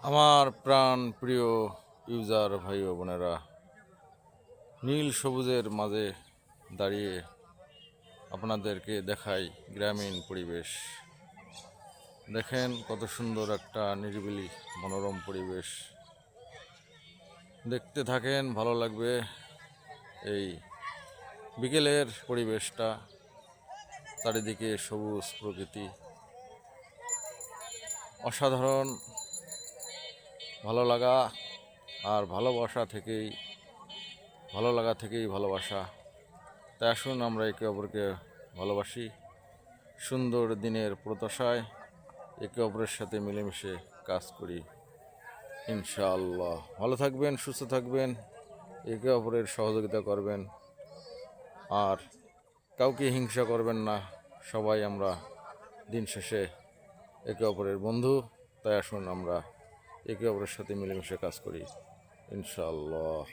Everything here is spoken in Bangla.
আমার প্রাণ প্রিয় ইউজার ভাই ও বোনেরা, নীল সবুজের মাঝে দাঁড়িয়ে আপনাদেরকে দেখাই গ্রামীণ পরিবেশ। দেখেন কত সুন্দর একটা নিরিবিলি মনোরম পরিবেশ। দেখতে থাকেন, ভালো লাগবে এই বিকেলের পরিবেশটা। চারিদিকে সবুজ প্রকৃতি, অসাধারণ ভালো লাগা। আর ভালো লাগা থেকেই ভালোবাসা। তাই আসুন আমরা একে অপরকে ভালোবাসি। সুন্দর দিনের প্রত্যাশায় একে অপরের সাথে মিলেমিশে কাজ করি ইনশাআল্লাহ। ভালো থাকবেন, সুস্থ থাকবেন, একে অপরের সহযোগিতা করবেন, আর কাউকে হিংসা করবেন না। সবাই আমরা দিন শেষে একে অপরের বন্ধু। তাই আসুন আমরা একে অপরের সাথে মিলেমিশে কাজ করি ইনশাআল্লাহ।